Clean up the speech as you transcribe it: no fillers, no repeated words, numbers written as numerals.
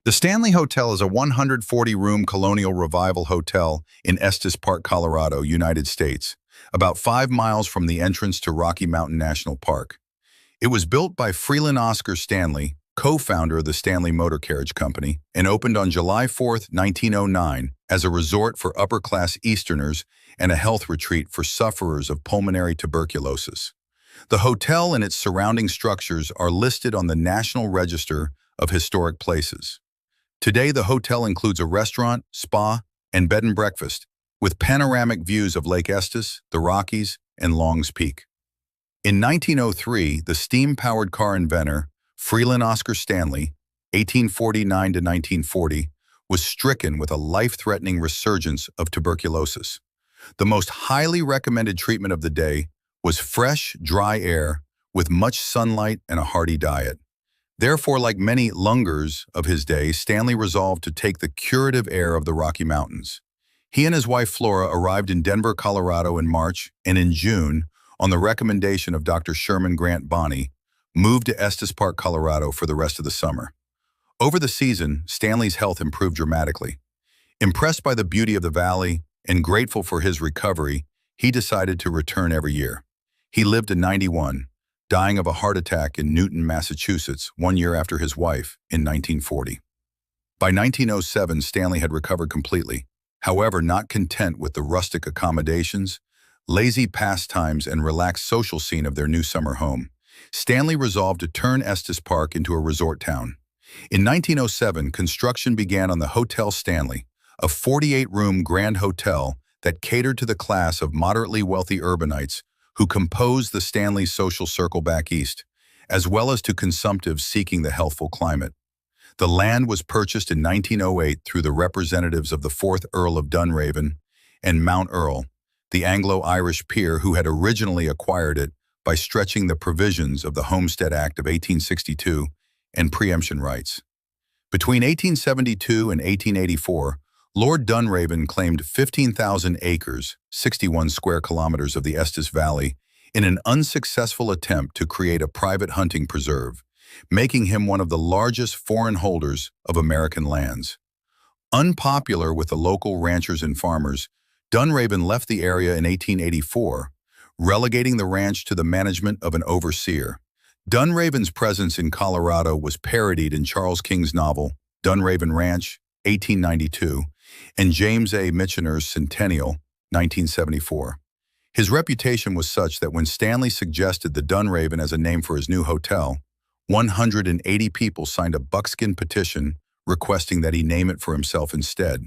The Stanley Hotel is a 140-room colonial revival hotel in Estes Park, Colorado, United States, about 5 miles from the entrance to Rocky Mountain National Park. It was built by Freeland Oscar Stanley, co-founder of the Stanley Motor Carriage Company, and opened on July 4, 1909, as a resort for upper-class Easterners and a health retreat for sufferers of pulmonary tuberculosis. The hotel and its surrounding structures are listed on the National Register of Historic Places. Today, the hotel includes a restaurant, spa, and bed and breakfast, with panoramic views of Lake Estes, the Rockies, and Long's Peak. In 1903, the steam-powered car inventor, Freeland Oscar Stanley, 1849 to 1940, was stricken with a life-threatening resurgence of tuberculosis. The most highly recommended treatment of the day was fresh, dry air with much sunlight and a hearty diet. Therefore, like many lungers of his day, Stanley resolved to take the curative air of the Rocky Mountains. He and his wife Flora arrived in Denver, Colorado in March, and in June, on the recommendation of Dr. Sherman Grant Bonney, moved to Estes Park, Colorado for the rest of the summer. Over the season, Stanley's health improved dramatically. Impressed by the beauty of the valley and grateful for his recovery, he decided to return every year. He lived to 91, dying of a heart attack in Newton, Massachusetts, 1 year after his wife in 1940. By 1907, Stanley had recovered completely. However, not content with the rustic accommodations, lazy pastimes, and relaxed social scene of their new summer home, Stanley resolved to turn Estes Park into a resort town. In 1907, construction began on the Hotel Stanley, a 48-room grand hotel that catered to the class of moderately wealthy urbanites who composed the Stanley social circle back east, as well as to consumptives seeking the healthful climate. The land was purchased in 1908 through the representatives of the 4th Earl of Dunraven and Mount Earl, the Anglo-Irish peer who had originally acquired it by stretching the provisions of the Homestead Act of 1862 and preemption rights. Between 1872 and 1884, Lord Dunraven claimed 15,000 acres, 61 square kilometers of the Estes Valley, in an unsuccessful attempt to create a private hunting preserve, making him one of the largest foreign holders of American lands. Unpopular with the local ranchers and farmers, Dunraven left the area in 1884, relegating the ranch to the management of an overseer. Dunraven's presence in Colorado was parodied in Charles King's novel, Dunraven Ranch, 1892, and James A. Michener's Centennial, 1974. His reputation was such that when Stanley suggested the Dunraven as a name for his new hotel, 180 people signed a buckskin petition requesting that he name it for himself instead.